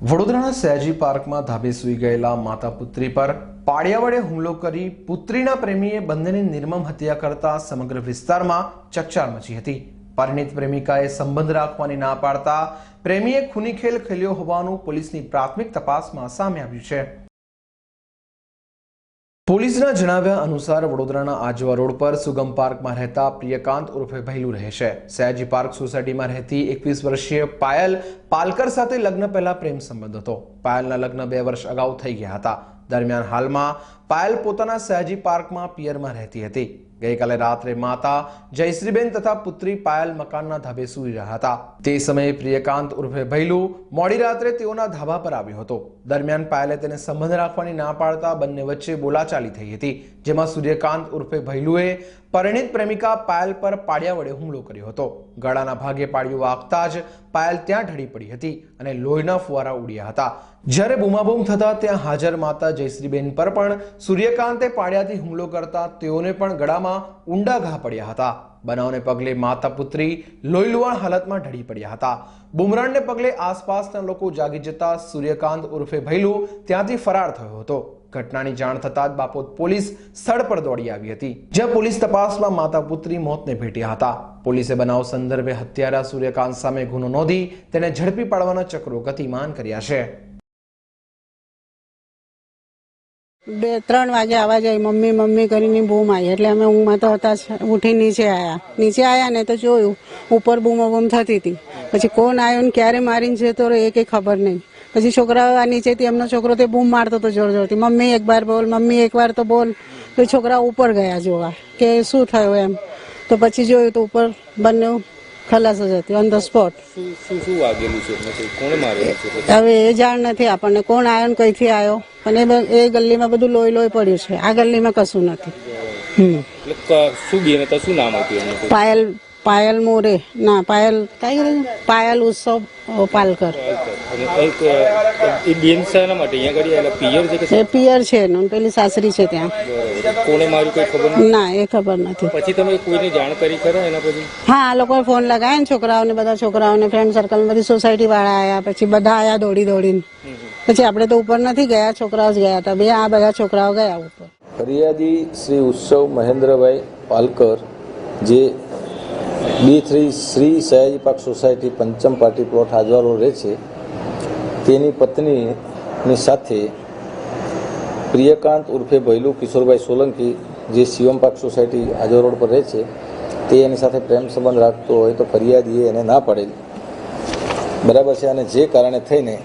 વડોદરાના સયાજી પાર્કમાં ધાબે સૂઈ ગયેલા માતા પુત્રી પર પાડિયા વડે હુમલો કરી પુત્રીના પ્રેમીએ બંનેની નિર્મમ હત્યા કરતા સમગ્ર વિસ્તારમાં ચકચાર મચી હતી। પરિણીત પ્રેમિકાએ સંબંધ રાખવાની ના પાડતા પ્રેમીએ ખૂની ખેલ ખેલ્યો હોવાનું પોલીસની પ્રાથમિક તપાસમાં સામે આવ્યું છે। પોલીસના જણાવ્યા અનુસાર વડોદરાના આજવા રોડ પર સુગમ પાર્કમાં રહેતા પ્રિયકાંત ઉર્ફે ભૈલું રહે છે। સયાજી પાર્ક સોસાયટીમાં રહેતી 21 વર્ષીય પાયલ પાલકર સાથે લગ્ન પહેલા પ્રેમ સંબંધ હતો। પાયલના લગ્ન 2 વર્ષ અગાઉ થઈ ગયા હતા। દરમિયાન હાલમાં પાયલ પોતાના સયાજી પાર્કમાં પિયરમાં રહેતી હતી। ગઈકાલે રાત્રે માતા જયશ્રીબેન તથા પુત્રી પાયલ મકાનના ધાબે સૂઈ રહ્યા હતા। તે સમયે પ્રિયકાંત ઉર્ફે ભૈલું મોડી રાત્રે તેઓના ધાબા પર આવ્યો હતો। દરમિયાન પાયલે તેને સંબંધ રાખવાની ના પાડતા બંને વચ્ચે બોલાચાલી થઈ હતી, જેમાં સૂર્યકાંત ઉર્ફે ભૈલુએ પરિણીત પ્રેમિકા પાયલ પર પાડિયા વડે હુમલો કર્યો હતો। ગળાના ભાગે પાડિયું વાગતા જ પાયલ ત્યાં ઢળી પડી હતી અને લોહીના ફુવારા ઉડ્યા હતા। જ્યારે બૂમાબૂમ થતા ત્યાં હાજર માતા જયશ્રીબેન પર પણ સૂર્યકાંતે પાડિયાથી હુમલો કરતા તેઓને પણ ગળામાં ઊંડા ઘા પડ્યા હતા। બનાવને પગલે માતા પુત્રી લોહીલુહાણ હાલતમાં ઢળી પડ્યા હતા। બુમરાણને પગલે આસપાસના લોકો જાગી જતા સૂર્યકાંત ઉર્ફે ભૈલું ત્યાંથી ફરાર થયો હતો। ઘટનાની જાણ થતાં જ બાપોદ પોલીસ સ્થળ પર દોડી આવી હતી, જ્યાં પોલીસ તપાસમાં માતા પુત્રી મોતને ભેટ્યા હતા। પોલીસે બનાવ સંદર્ભે હત્યારા સૂર્યકાંત સામે ગુનો નોંધી તેને ઝડપી પાડવાના ચક્રો ગતિમાન કર્યા છે। 2-3 વાગે આવાજ આવી, મમ્મી મમ્મી કરીને બૂમ આવી, એટલે અમે ઊંઘમાં તો હતા ઉઠી નીચે આવ્યા ને તો જોયું ઉપર બૂમ થતી હતી। પછી કોણ આવ્યો ને ક્યારે મારીને જતો રહ્યો એ કંઈ ખબર નહીં। પછી છોકરાઓ નીચેથી એમનો છોકરો તે બૂમ મારતો હતો જોર જોરથી, મમ્મી એક વાર બોલ, મમ્મી એક વાર તો બોલ। તો છોકરા ઉપર ગયા જોવા કે શું થયું એમ, તો પછી જોયું તો ઉપર બંને ખલાસ જ હતી ઓન ધ સ્પોટ। હવે એ જાણ નથી આપણને કોણ આવ્યો ને કઈથી આવ્યો, અને એ ગલીમાં બધું લોહી લોહી પડ્યું છે, આ ગલીમાં કશું નથી। પાયલ મોરે ના પાયલ ઉત્સવ પાલકર એ પિયર છે ને પેલી સાસરી છે ત્યાં। ના એ ખબર નથી। પછી તમે કોઈને જાણ કરી ખરા એના પછી? હા, આ લોકોએ ફોન લગાવ્યા ને છોકરાઓને, બધા છોકરાઓને ફ્રેન્ડ સર્કલ બધી સોસાયટી વાળા આવ્યા, પછી બધા આવ્યા દોડીને। પછી આપણે તો ઉપર નથી ગયા, છોકરાઓ જ ગયા હતા, આ બધા છોકરાઓ ગયા ઉપર। ફરિયાદી શ્રી ઉત્સવ મહેન્દ્રભાઈ પાલકર, જે B3 Shri Sayaji park society Pancham party plot Ajwa road રહે છે, તેની પત્નીની સાથે પ્રિયકાંત ઉર્ફે ભૈલું કિશોરભાઈ સોલંકી, જે Shivam park society Ajwa road પર રહે છે, તે એની સાથે પ્રેમ સંબંધ રાખતો હોય તો ફરિયાદીએ એને ના પાડેલ, બરાબર છે। અને જે કારણે થઈને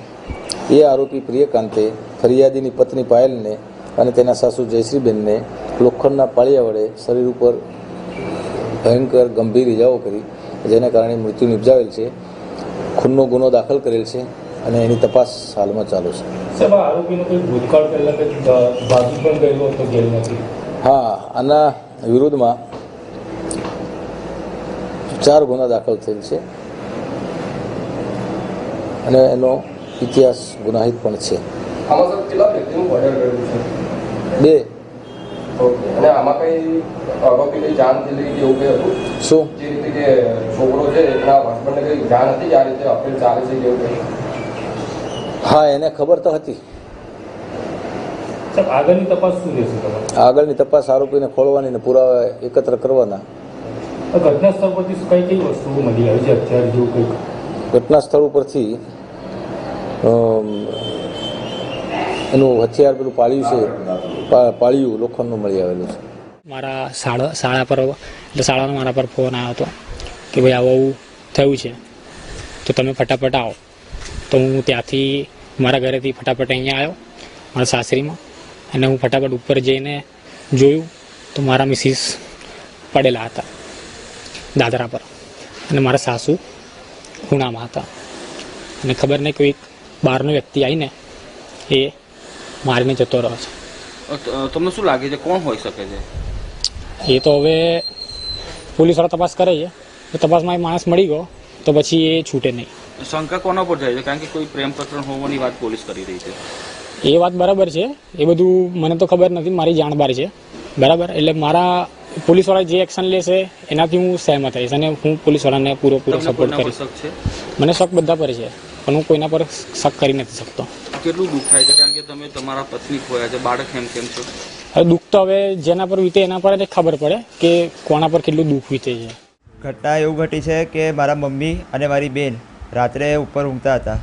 એ આરોપી પ્રિયકાંતે ફરિયાદીની પત્ની પાયલને અને તેના સાસુ જયશ્રીબેનને લોખંડના પાળિયા વડે શરીર ઉપર ભયંકર ગંભીર ઇજાઓ કરી, જેને કારણે મૃત્યુ નિપજાવેલ છે। ખૂનનો ગુનો દાખલ કરેલ છે અને એની તપાસ હાલમાં ચાલુ છે। હા, આના વિરુદ્ધમાં 4 ગુના દાખલ થયેલ છે અને એનો ઇતિહાસ ગુનાહિત પણ છે। 2 અને આમાં કઈ અગાઉથી કઈ જાણ થયેલી કે એવું કઈ હતું? શું? જે રીતે કે છોકરો છે એના હસબન્ડને કઈ જાણ હતી કે આ રીતે અપીલ ચાલે છે કે એવું કઈ? હા, એને ખબર તો હતી। આગળની તપાસ શું રહેશે તમારી? આગળની તપાસ આરોપીને ખોળવાની ને પુરાવા એકત્ર કરવાના। ઘટના સ્થળ પરથી કઈ વસ્તુઓ મળી આવી છે, હથિયાર જેવું કંઈક? ઘટના સ્થળ ઉપરથી એનું હથિયાર પેલું પાળિયું લોખંડનું મળી આવેલું છે। મારા શાળાનો મારા પર ફોન આવ્યો હતો કે ભાઈ આવું થયું છે તો તમે ફટાફટ આવો। તો હું ત્યાંથી મારા ઘરેથી ફટાફટ અહીંયા આવ્યો મારા સાસરીમાં, અને હું ફટાફટ ઉપર જઈને જોયું તો મારા મિસિસ પડેલા હતા દાદરા પર, અને મારા સાસુ ખૂણામાં હતા, અને ખબર નહીં કોઈ બહારનો વ્યક્તિ આવીને એ મારીને જતો રહ્યો છે। તમને શું લાગે છે કોણ હોઈ શકે છે? એ તો હવે પોલીસવાળા તપાસ કરે છે, તપાસમાં એ માણસ મળી ગયો તો પછી એ છૂટે નહીં। શંકા કોના પર જાય છે? કારણ કે કોઈ પ્રેમ પ્રકરણ હોવાની વાત પોલીસ કરી રહી છે। એ વાત બરાબર છે, એ બધું મને તો ખબર નથી, મારી જાણ બહાર છે, બરાબર। એટલે મારા પોલીસવાળા જે એક્શન લેશે એનાથી હું સહેમત થઈશ અને હું પોલીસવાળાને પૂરો સપોર્ટ કરીશ। મને શક બધા પર છે। પણ હું કોઈના પર શક કરી નથી શકતો. કેટલું દુઃખ થાય છે કારણ કે તમે તમારા પત્ની ખોયા છે, બાળક કેમ છો? હવે દુઃખ તો હવે જેના પર વીતે એના પર જ ખબર પડે કે કોના પર કેટલું દુઃખ વીતે છે. ઘટના એવું ઘટી છે કે મારા મમ્મી અને મારી બેન રાત્રે ઉપર ઊંઘતા હતા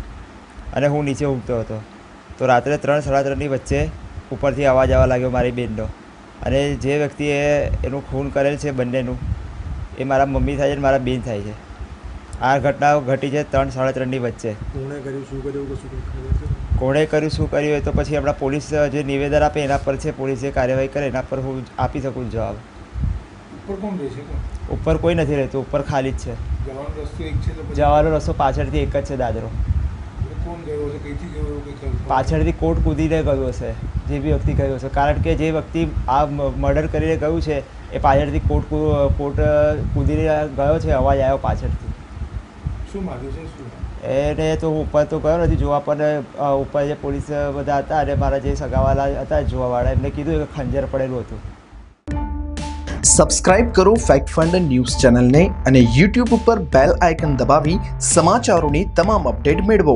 અને હું નીચે ઊંઘતો હતો. તો રાત્રે 3-3:30ની વચ્ચે ઉપરથી અવાજ આવવા લાગ્યો મારી બેનનો, અને જે વ્યક્તિએ એનું ખૂન કરેલ છે બંનેનું એ મારા મમ્મી થાય છે અને મારા બેન થાય છે. આ ઘટના ઘટી છે 3-3:30ની વચ્ચે. કોણે કર્યું શું કર્યું એ તો પછી આપણા પોલીસ જે નિવેદન આપે એના પર છે, પોલીસ જે કાર્યવાહી કરે એના પર હું આપી શકું જવાબ. ઉપર કોઈ નથી રહેતું, ઉપર ખાલી જ છે. જવાનો રસ્તો પાછળથી એક જ છે, દાદરો. પાછળથી કોટ કૂદીને ગયું હશે, જે બી વ્યક્તિ ગયું હશે, કારણ કે જે વ્યક્તિ આ મર્ડર કરીને ગયું છે એ પાછળથી કોટ કૂદીને ગયો છે, અવાજ આવ્યો પાછળથી. શું માગ્યું છે શું? એને તો હું ઉપર તો ગયો નથી જોવા, પણ ઉપર જે પોલીસ બધા હતા અને મારા જે સગાવાલા હતા જોવાવાળા એમને કીધું કે ખંજર પડેલું હતું. સબસ્ક્રાઇબ કરો ફેક્ટ ફંડ ન્યૂઝ ચેનલને અને YouTube ઉપર બેલ આઇકન દબાવી સમાચારોની તમામ અપડેટ મેળવો.